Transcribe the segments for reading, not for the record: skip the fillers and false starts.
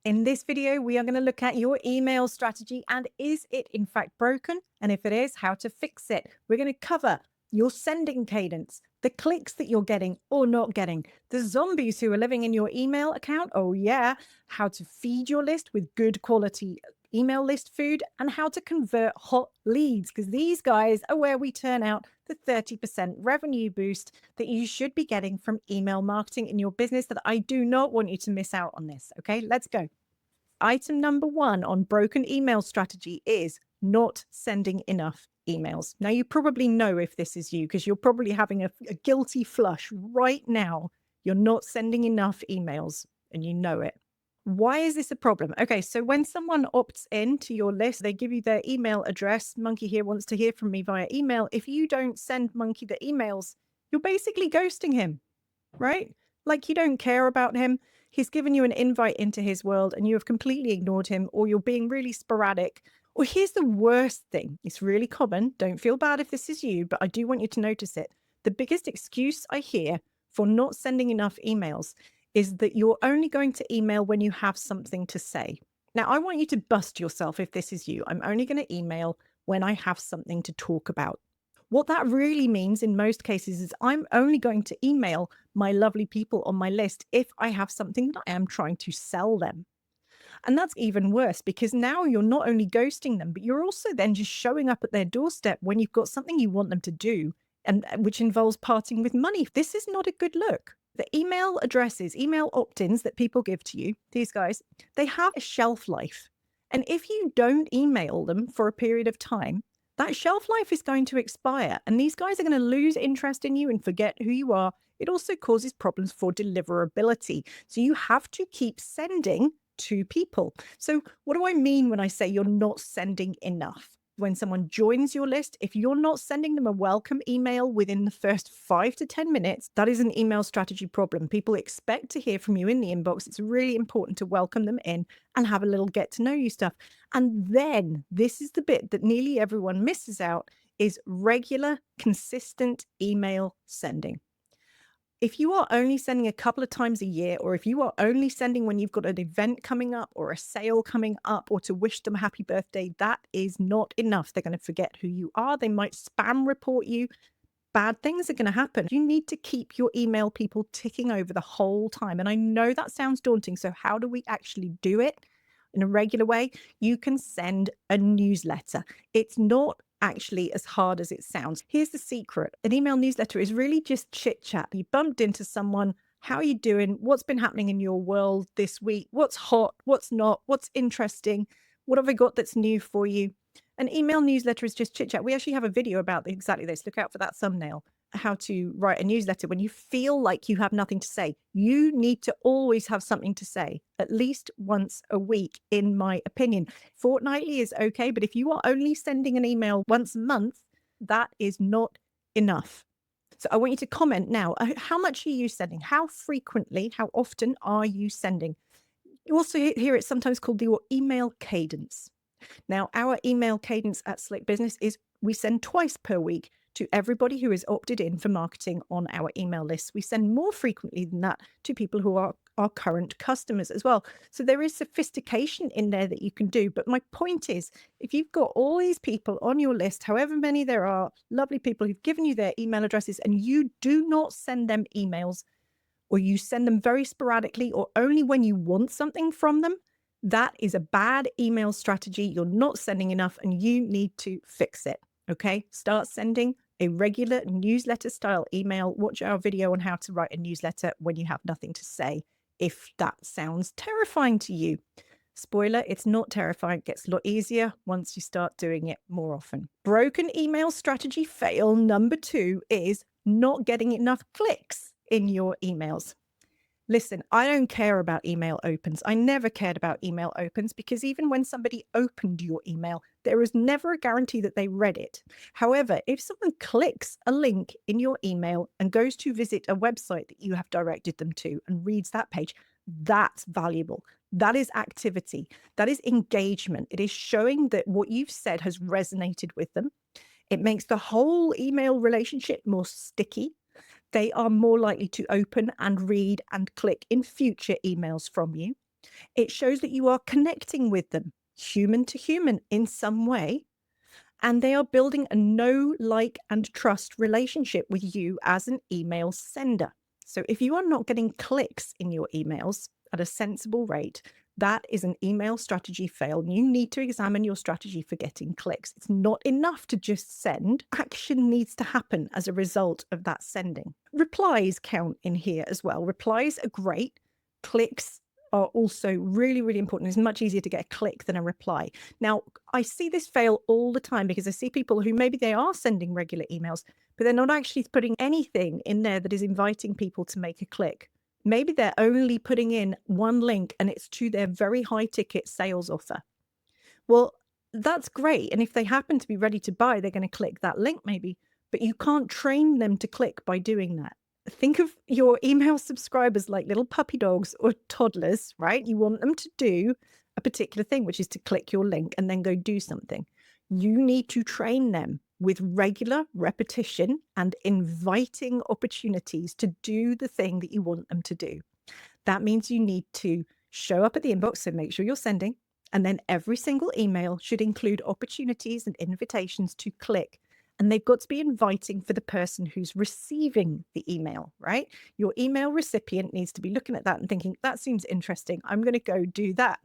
In this video, we are going to look at your email strategy and is it in fact broken? And if it is, how to fix it. We're going to cover your sending cadence, the clicks that you're getting or not getting, the zombies who are living in your email account. Oh yeah, how to feed your list with good quality email list food and how to convert hot leads, because these guys are where we turn out the 30% revenue boost that you should be getting from email marketing in your business. That I do not want you to miss out on this. Okay, let's go. Item number one on broken email strategy is not sending enough emails. Now, you probably know if this is you because you're probably having a guilty flush right now. You're not sending enough emails and you know it. Why is this a problem? Okay, so when someone opts in to your list, they give you their email address. Monkey here wants to hear from me via email. If you don't send Monkey the emails, you're basically ghosting him, right? Like you don't care about him. He's given you an invite into his world and you have completely ignored him, or you're being really sporadic. Or here's the worst thing. It's really common. Don't feel bad if this is you, but I do want you to notice it. The biggest excuse I hear for not sending enough emails is that you're only going to email when you have something to say. Now, I want you to bust yourself if this is you. I'm only going to email when I have something to talk about. What that really means in most cases is I'm only going to email my lovely people on my list if I have something that I am trying to sell them. And that's even worse because now you're not only ghosting them, but you're also then just showing up at their doorstep when you've got something you want them to do, and which involves parting with money. This is not a good look. The email addresses, email opt-ins that people give to you, these guys, they have a shelf life. And if you don't email them for a period of time, that shelf life is going to expire and these guys are going to lose interest in you and forget who you are. It also causes problems for deliverability. So you have to keep sending to people. So what do I mean when I say you're not sending enough? When someone joins your list, if you're not sending them a welcome email within the first 5 to 10 minutes, that is an email strategy problem. People expect to hear from you in the inbox. It's really important to welcome them in and have a little get to know you stuff. And then this is the bit that nearly everyone misses out, is regular, consistent email sending. If you are only sending a couple of times a year, or if you are only sending when you've got an event coming up or a sale coming up or to wish them a happy birthday, that is not enough. They're going to forget who you are. They might spam report you. Bad things are going to happen. You need to keep your email people ticking over the whole time. And I know that sounds daunting. So how do we actually do it in a regular way? You can send a newsletter. It's not actually as hard as it sounds. Here's the secret. An email newsletter is really just chit chat. You bumped into someone. How are you doing? What's been happening in your world this week? What's hot? What's not? What's interesting? What have I got that's new for you? An email newsletter is just chit chat. We actually have a video about exactly this. Look out for that thumbnail. How to write a newsletter when you feel like you have nothing to say. You need to always have something to say, at least once a week, in my opinion. Fortnightly is okay, but if you are only sending an email once a month, that is not enough. So I want you to comment now. How much are you sending? How frequently, how often are you sending? You also hear it sometimes called your email cadence. Now, our email cadence at Slick Business is we send twice per week to everybody who is opted in for marketing on our email list. We send more frequently than that to people who are our current customers as well. So there is sophistication in there that you can do. But my point is, if you've got all these people on your list, however many there are, lovely people who've given you their email addresses, and you do not send them emails, or you send them very sporadically or only when you want something from them, that is a bad email strategy. You're not sending enough and you need to fix it. Okay, start sending a regular newsletter style email. Watch our video on how to write a newsletter when you have nothing to say, if that sounds terrifying to you. Spoiler, it's not terrifying. It gets a lot easier once you start doing it more often. Broken email strategy fail number 2 is not getting enough clicks in your emails. Listen, I don't care about email opens. I never cared about email opens because even when somebody opened your email, there is never a guarantee that they read it. However, if someone clicks a link in your email and goes to visit a website that you have directed them to and reads that page, that's valuable. That is activity. That is engagement. It is showing that what you've said has resonated with them. It makes the whole email relationship more sticky. They are more likely to open and read and click in future emails from you. It shows that you are connecting with them, human to human in some way, and they are building a know, like, and trust relationship with you as an email sender. So if you are not getting clicks in your emails at a sensible rate, that is an email strategy fail. You need to examine your strategy for getting clicks. It's not enough to just send. Action needs to happen as a result of that sending. Replies count in here as well. Replies are great. Clicks are also really, really important. It's much easier to get a click than a reply. Now, I see this fail all the time because I see people who maybe they are sending regular emails, but they're not actually putting anything in there that is inviting people to make a click. Maybe they're only putting in one link and it's to their very high ticket sales offer. Well, that's great. And if they happen to be ready to buy, they're going to click that link maybe, but you can't train them to click by doing that. Think of your email subscribers like little puppy dogs or toddlers, right? You want them to do a particular thing, which is to click your link and then go do something. You need to train them with regular repetition and inviting opportunities to do the thing that you want them to do. That means you need to show up at the inbox, so make sure you're sending, and then every single email should include opportunities and invitations to click. And they've got to be inviting for the person who's receiving the email, right? Your email recipient needs to be looking at that and thinking, that seems interesting. I'm going to go do that.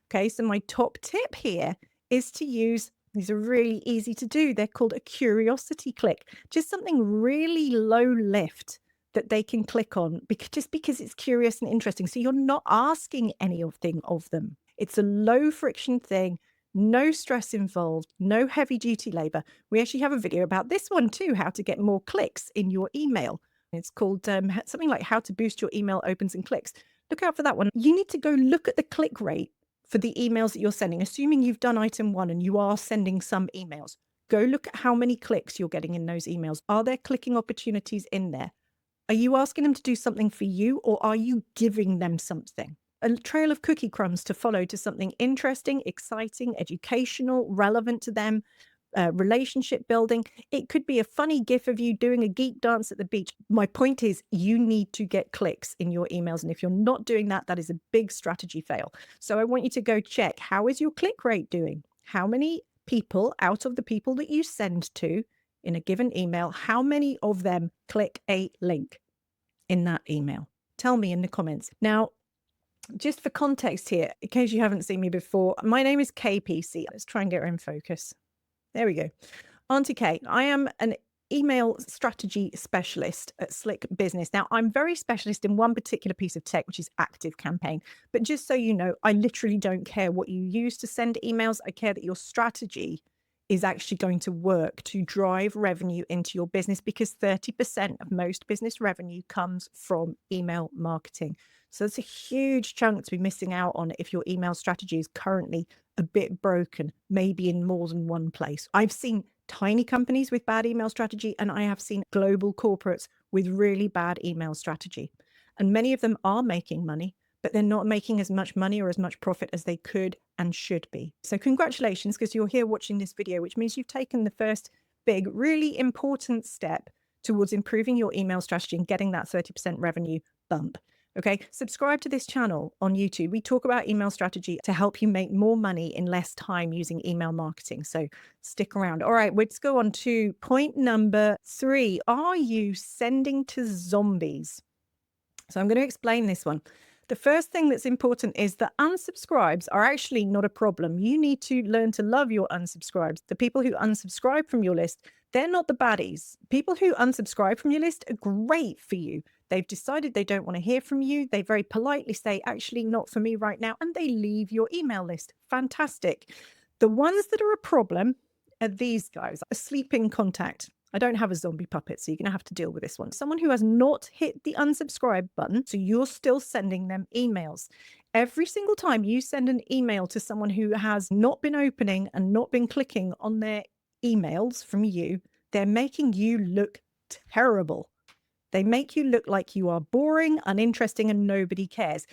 Okay, so my top tip here is to use, these are really easy to do. They're called a curiosity click, just something really low lift that they can click on just because it's curious and interesting. So you're not asking anything of them. It's a low friction thing. No stress involved, no heavy duty labor. We actually have a video about this one too, how to get more clicks in your email. It's called something like how to boost your email opens and clicks. Look out for that one. You need to go look at the click rate for the emails that you're sending, assuming you've done item 1 and you are sending some emails. Go look at how many clicks you're getting in those emails. Are there clicking opportunities in there? Are you asking them to do something for you, or are you giving them something? A trail of cookie crumbs to follow to something interesting, exciting, educational, relevant to them, relationship building. It could be a funny gif of you doing a geek dance at the beach. My point is you need to get clicks in your emails. And if you're not doing that, that is a big strategy fail. So I want you to go check, how is your click rate doing? How many people out of the people that you send to in a given email, how many of them click a link in that email? Tell me in the comments. Now, just for context here, in case you haven't seen me before, my name is Kay Peacey. Let's try and get her in focus. There we go. Auntie Kay. I am an email strategy specialist at Slick Business. Now, I'm very specialist in one particular piece of tech, which is ActiveCampaign. But just so you know, I literally don't care what you use to send emails. I care that your strategy is actually going to work to drive revenue into your business, because 30% of most business revenue comes from email marketing. So it's a huge chunk to be missing out on if your email strategy is currently a bit broken, maybe in more than one place. I've seen tiny companies with bad email strategy, and I have seen global corporates with really bad email strategy. And many of them are making money, but they're not making as much money or as much profit as they could and should be. So congratulations, because you're here watching this video, which means you've taken the first big, really important step towards improving your email strategy and getting that 30% revenue bump. Okay, subscribe to this channel on YouTube. We talk about email strategy to help you make more money in less time using email marketing. So stick around. All right, let's go on to point number 3. Are you sending to zombies? So I'm going to explain this one. The first thing that's important is that unsubscribes are actually not a problem. You need to learn to love your unsubscribes. The people who unsubscribe from your list, they're not the baddies. People who unsubscribe from your list are great for you. They've decided they don't want to hear from you. They very politely say, actually, not for me right now, and they leave your email list. Fantastic. The ones that are a problem are these guys, a sleeping contact. I don't have a zombie puppet, so you're going to have to deal with this one. Someone who has not hit the unsubscribe button, so you're still sending them emails. Every single time you send an email to someone who has not been opening and not been clicking on their emails from you, they're making you look terrible. They make you look like you are boring, uninteresting, and nobody cares.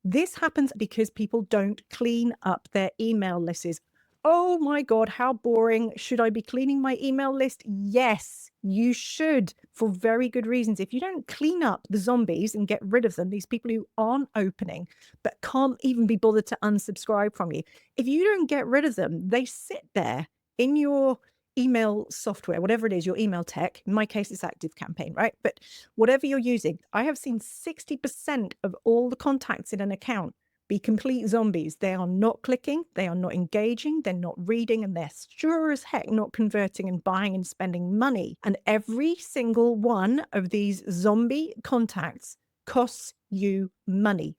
This happens because people don't clean up their email lists. Oh my God, how boring. Should I be cleaning my email list? Yes, you should, for very good reasons. If you don't clean up the zombies and get rid of them, these people who aren't opening but can't even be bothered to unsubscribe from you, if you don't get rid of them, they sit there in your email software, whatever it is, your email tech. In my case, it's ActiveCampaign, right? But whatever you're using, I have seen 60% of all the contacts in an account be complete zombies. They are not clicking, they are not engaging, they're not reading, and they're sure as heck not converting and buying and spending money. And every single one of these zombie contacts costs you money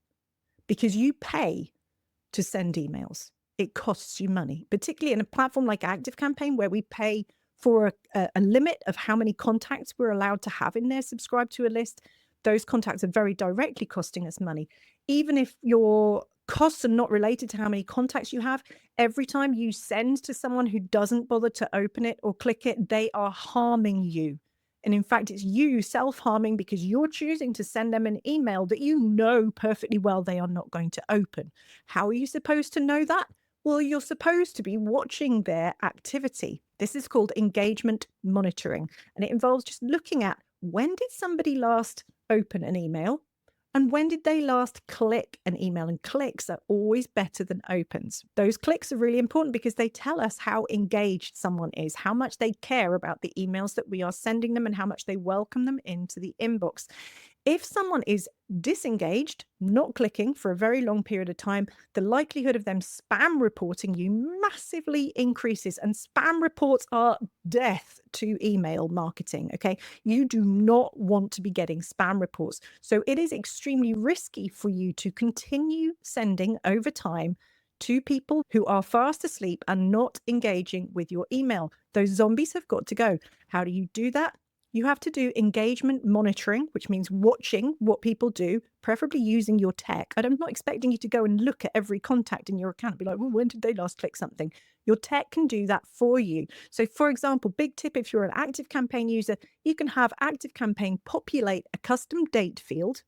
because you pay to send emails. It costs you money, particularly in a platform like ActiveCampaign, where we pay for a limit of how many contacts we're allowed to have in there, subscribe to a list. Those contacts are very directly costing us money. Even if your costs are not related to how many contacts you have, every time you send to someone who doesn't bother to open it or click it, they are harming you. And in fact, it's you self-harming because you're choosing to send them an email that you know perfectly well they are not going to open. How are you supposed to know that? Well, you're supposed to be watching their activity. This is called engagement monitoring, and it involves just looking at when did somebody last open an email and when did they last click an email? And clicks are always better than opens. Those clicks are really important because they tell us how engaged someone is, how much they care about the emails that we are sending them, and how much they welcome them into the inbox. If someone is disengaged, not clicking for a very long period of time, the likelihood of them spam reporting you massively increases. And spam reports are death to email marketing. Okay. You do not want to be getting spam reports. So it is extremely risky for you to continue sending over time to people who are fast asleep and not engaging with your email. Those zombies have got to go. How do you do that? You have to do engagement monitoring, which means watching what people do, preferably using your tech. And I'm not expecting you to go and look at every contact in your account and be like, well, when did they last click something? Your tech can do that for you. So for example, big tip, if you're an ActiveCampaign user, you can have ActiveCampaign populate a custom date field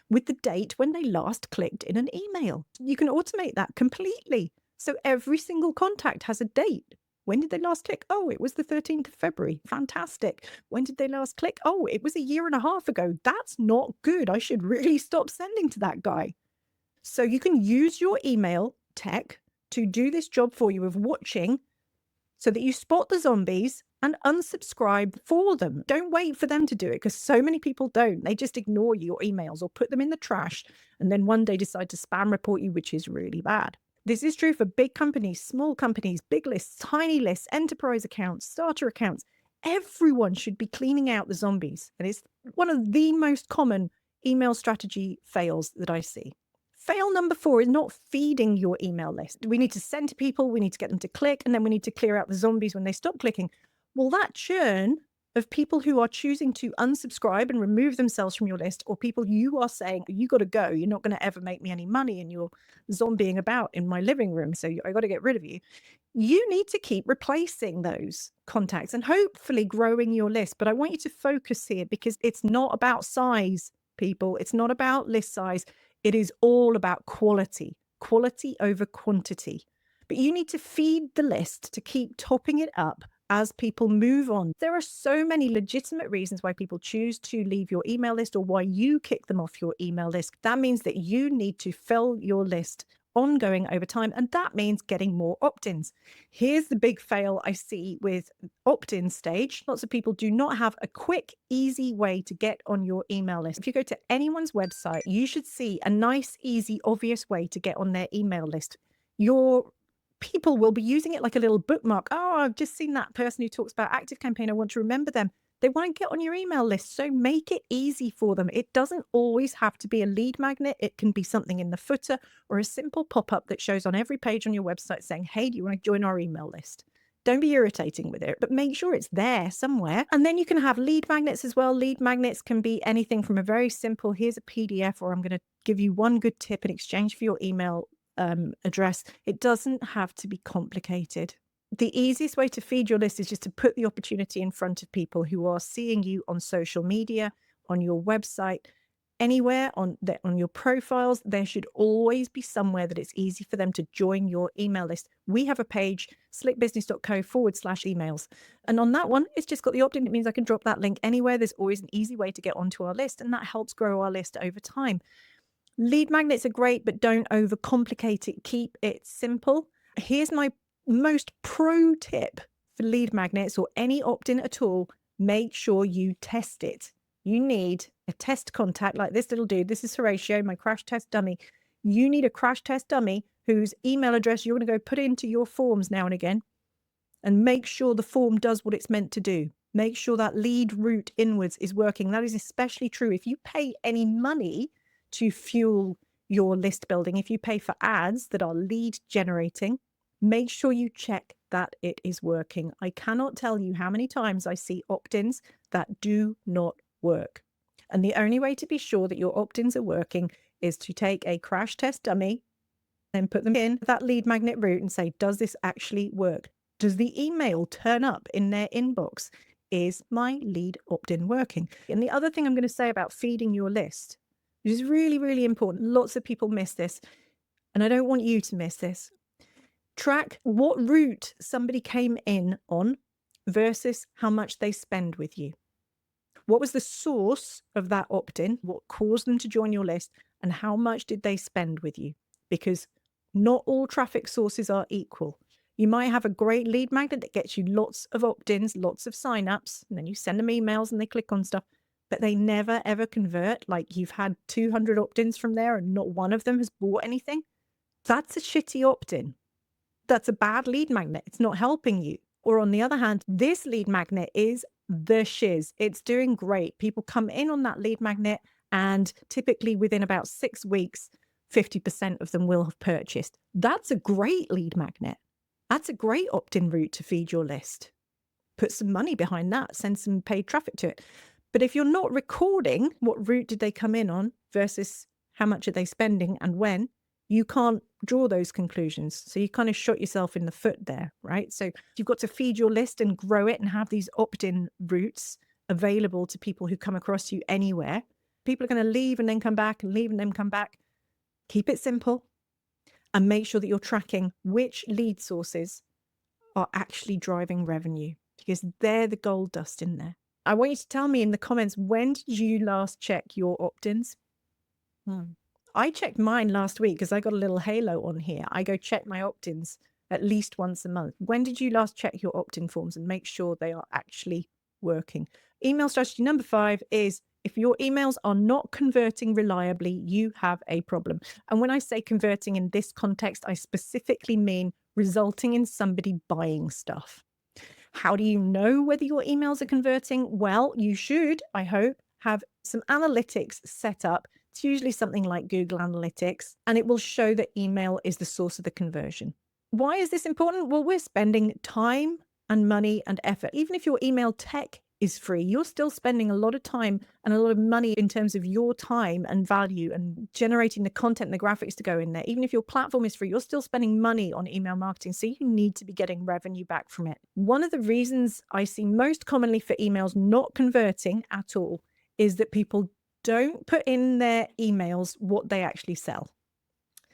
with the date when they last clicked in an email. You can automate that completely. So every single contact has a date. When did they last click? Oh, it was the 13th of February. Fantastic. When did they last click? Oh, it was a year and a half ago. That's not good. I should really stop sending to that guy. So you can use your email tech to do this job for you of watching so that you spot the zombies and unsubscribe for them. Don't wait for them to do it because so many people don't. They just ignore your emails or put them in the trash and then one day decide to spam report you, which is really bad. This is true for big companies, small companies, big lists, tiny lists, enterprise accounts, starter accounts. Everyone should be cleaning out the zombies. And it's one of the most common email strategy fails that I see. Fail number 4 is not feeding your email list. We need to send to people, we need to get them to click, and then we need to clear out the zombies when they stop clicking. Well, that churn of people who are choosing to unsubscribe and remove themselves from your list, or people you are saying, you got to go, you're not going to ever make me any money, and you're zombieing about in my living room, so I got to get rid of you. You need to keep replacing those contacts and hopefully growing your list. But I want you to focus here because it's not about size, people. It's not about list size. It is all about quality over quantity. But you need to feed the list to keep topping it up as people move on. There are so many legitimate reasons why people choose to leave your email list or why you kick them off your email list. That means that you need to fill your list ongoing over time, and that means getting more opt-ins. Here's the big fail I see with opt-in stage. Lots of people do not have a quick, easy way to get on your email list. If you go to anyone's website, you should see a nice, easy, obvious way to get on their email list. Your people will be using it like a little bookmark. Oh, I've just seen that person who talks about ActiveCampaign. I want to remember them. They want to get on your email list, so make it easy for them. It doesn't always have to be a lead magnet. It can be something in the footer or a simple pop-up that shows on every page on your website saying, hey, do you want to join our email list? Don't be irritating with it, but make sure it's there somewhere. And then you can have lead magnets as well. Lead magnets can be anything from a very simple, here's a PDF, or I'm going to give you one good tip in exchange for your email address. It doesn't have to be complicated. The easiest way to feed your list is just to put the opportunity in front of people who are seeing you on social media, on your website. anywhere on your profiles, there should always be somewhere that it's easy for them to join your email list. We have a page, slickbusiness.co/emails. And on that one, it's just got the opt-in. It means I can drop that link anywhere. There's always an easy way to get onto our list, and that helps grow our list over time. Lead magnets are great, but don't overcomplicate it. Keep it simple. Here's my most pro tip for lead magnets or any opt-in at all. Make sure you test it. You need a test contact like this little dude. This is Horatio, my crash test dummy. You need a crash test dummy whose email address you're going to go put into your forms now and again, and make sure the form does what it's meant to do. Make sure that lead route inwards is working. That is especially true if you pay any money to fuel your list building. If you pay for ads that are lead generating, make sure you check that it is working. I cannot tell you how many times I see opt-ins that do not work. And the only way to be sure that your opt-ins are working is to take a crash test dummy and put them in that lead magnet route and say, does this actually work? Does the email turn up in their inbox? Is my lead opt-in working? And the other thing I'm going to say about feeding your list, which is really, really important. Lots of people miss this, and I don't want you to miss this. Track what route somebody came in on versus how much they spend with you. What was the source of that opt-in? What caused them to join your list? And how much did they spend with you? Because not all traffic sources are equal. You might have a great lead magnet that gets you lots of opt-ins, lots of sign-ups, and then you send them emails and they click on stuff, but they never ever convert. Like you've had 200 opt-ins from there and not one of them has bought anything. That's a shitty opt-in. That's a bad lead magnet. It's not helping you. Or on the other hand, this lead magnet is the shiz. It's doing great. People come in on that lead magnet and typically within about 6 weeks, 50% of them will have purchased. That's a great lead magnet. That's a great opt-in route to feed your list. Put some money behind that, send some paid traffic to it. But if you're not recording what route did they come in on versus how much are they spending and when, you can't draw those conclusions. So you kind of shot yourself in the foot there, right? So you've got to feed your list and grow it and have these opt-in routes available to people who come across you anywhere. People are going to leave and then come back and leave and then come back. Keep it simple and make sure that you're tracking which lead sources are actually driving revenue, because they're the gold dust in there. I want you to tell me in the comments, when did you last check your opt-ins? I checked mine last week because I got a little halo on here. I go check my opt-ins at least once a month. When did you last check your opt-in forms and make sure they are actually working? Email strategy number 5 is, if your emails are not converting reliably, you have a problem. And when I say converting in this context, I specifically mean resulting in somebody buying stuff. How do you know whether your emails are converting? Well, you should, I hope, have some analytics set up. It's usually something like Google Analytics, and it will show that email is the source of the conversion. Why is this important? Well, we're spending time and money and effort. Even if your email tech is free, you're still spending a lot of time and a lot of money in terms of your time and value and generating the content and the graphics to go in there. Even if your platform is free, you're still spending money on email marketing. So you need to be getting revenue back from it. One of the reasons I see most commonly for emails not converting at all is that people don't put in their emails what they actually sell.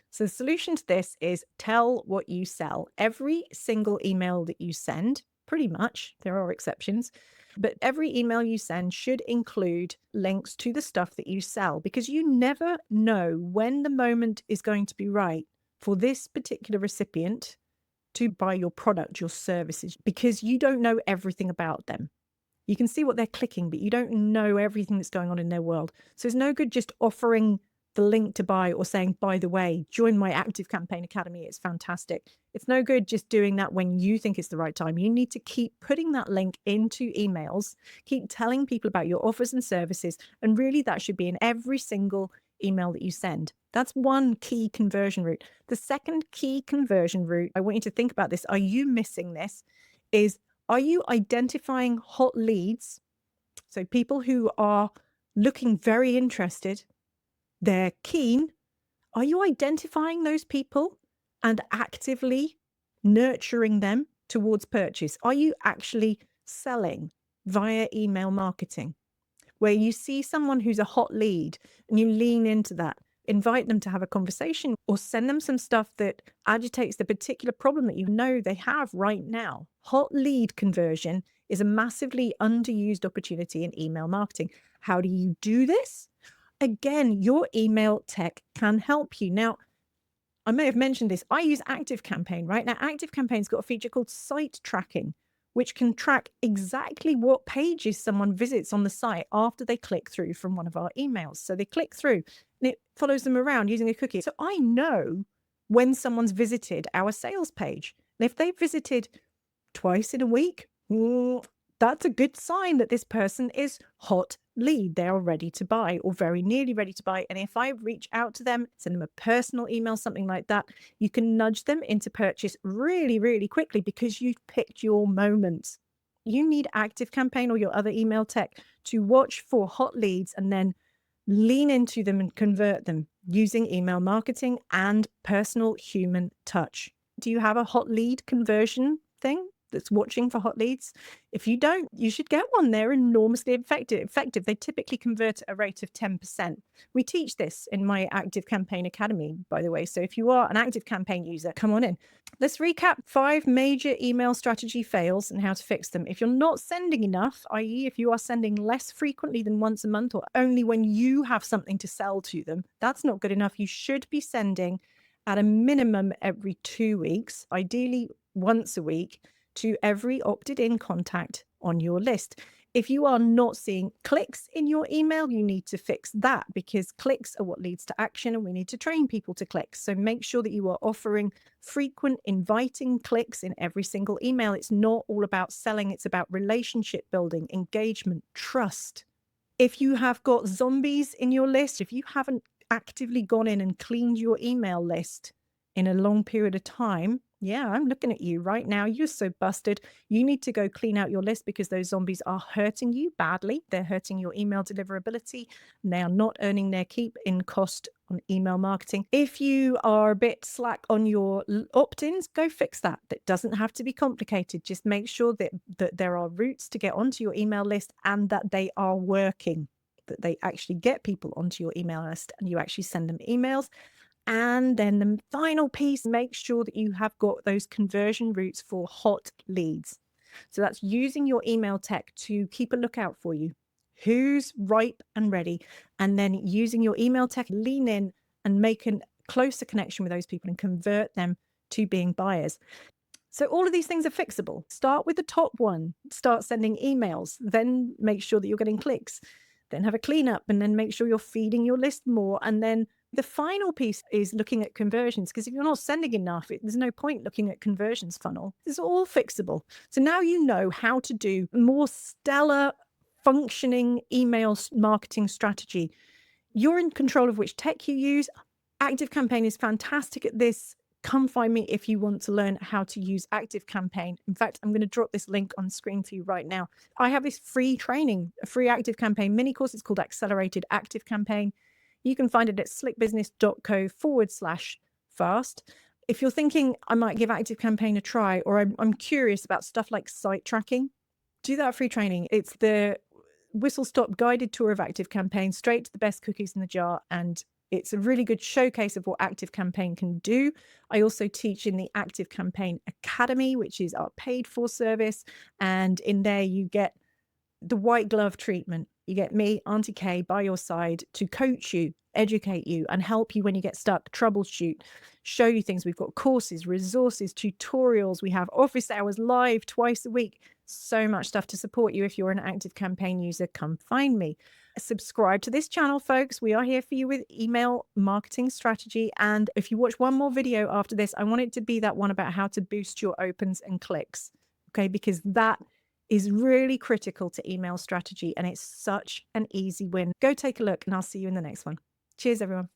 So the solution to this is tell what you sell. Every single email that you send, pretty much, there are exceptions, but every email you send should include links to the stuff that you sell, because you never know when the moment is going to be right for this particular recipient to buy your product, your services, because you don't know everything about them. You can see what they're clicking, but you don't know everything that's going on in their world. So it's no good just offering the link to buy or saying, by the way, join my ActiveCampaign Academy. It's fantastic. It's no good just doing that when you think it's the right time. You need to keep putting that link into emails, keep telling people about your offers and services. And really that should be in every single email that you send. That's one key conversion route. The second key conversion route, I want you to think about this. Are you missing this? Are you identifying hot leads? So people who are looking very interested, they're keen. Are you identifying those people and actively nurturing them towards purchase? Are you actually selling via email marketing? where you see someone who's a hot lead and you lean into that, invite them to have a conversation or send them some stuff that agitates the particular problem that you know they have right now. Hot lead conversion is a massively underused opportunity in email marketing. How do you do this? Again, your email tech can help you. Now, I may have mentioned this. I use ActiveCampaign, right? Now, ActiveCampaign's got a feature called site tracking, which can track exactly what pages someone visits on the site after they click through from one of our emails. So they click through and it follows them around using a cookie. So I know when someone's visited our sales page. And if they visited twice in a week, that's a good sign that this person is hot lead. They are ready to buy or very nearly ready to buy. And if I reach out to them, send them a personal email, something like that, you can nudge them into purchase really, really quickly because you've picked your moments. You need ActiveCampaign or your other email tech to watch for hot leads and then lean into them and convert them using email marketing and personal human touch. Do you have a hot lead conversion thing that's watching for hot leads? If you don't, you should get one. They're enormously effective. They typically convert at a rate of 10%. We teach this in my ActiveCampaign Academy, by the way. So if you are an ActiveCampaign user, come on in. Let's recap 5 major email strategy fails and how to fix them. If you're not sending enough, i.e. if you are sending less frequently than once a month or only when you have something to sell to them, that's not good enough. You should be sending at a minimum every 2 weeks, ideally once a week, to every opted-in contact on your list. If you are not seeing clicks in your email, you need to fix that because clicks are what leads to action and we need to train people to click. So make sure that you are offering frequent, inviting clicks in every single email. It's not all about selling, it's about relationship building, engagement, trust. If you have got zombies in your list, if you haven't actively gone in and cleaned your email list in a long period of time, yeah, I'm looking at you right now. You're so busted. You need to go clean out your list because those zombies are hurting you badly. They're hurting your email deliverability. And they are not earning their keep in cost on email marketing. If you are a bit slack on your opt-ins, go fix that. That doesn't have to be complicated. Just make sure that there are routes to get onto your email list and that they are working, that they actually get people onto your email list and you actually send them emails. And then the final piece, make sure that you have got those conversion routes for hot leads. So that's using your email tech to keep a lookout for you. Who's ripe and ready? And then using your email tech, lean in and make a closer connection with those people and convert them to being buyers. So all of these things are fixable. Start with the top one. Start sending emails. Then make sure that you're getting clicks. Then have a cleanup and then make sure you're feeding your list more. And then the final piece is looking at conversions, because if you're not sending enough, there's no point looking at conversions funnel. It's all fixable. So now you know how to do more stellar functioning email marketing strategy. You're in control of which tech you use. ActiveCampaign is fantastic at this. Come find me if you want to learn how to use ActiveCampaign. In fact, I'm going to drop this link on screen for you right now. I have this free training, a free ActiveCampaign mini course. It's called Accelerated ActiveCampaign. You can find it at slickbusiness.co/fast. If you're thinking I might give ActiveCampaign a try, or I'm curious about stuff like site tracking, do that free training. It's the whistle-stop guided tour of ActiveCampaign, straight to the best cookies in the jar, and it's a really good showcase of what ActiveCampaign can do. I also teach in the ActiveCampaign Academy, which is our paid-for service, and in there you get the white glove treatment. You get me, Auntie Kay, by your side to coach you, educate you, and help you when you get stuck, troubleshoot, show you things. We've got courses, resources, tutorials. We have office hours live twice a week. So much stuff to support you. If you're an ActiveCampaign user, come find me. Subscribe to this channel, folks. We are here for you with email marketing strategy. And if you watch one more video after this, I want it to be that one about how to boost your opens and clicks. Okay, because that is really critical to email strategy and it's such an easy win. Go take a look and I'll see you in the next one. Cheers, everyone. Bye.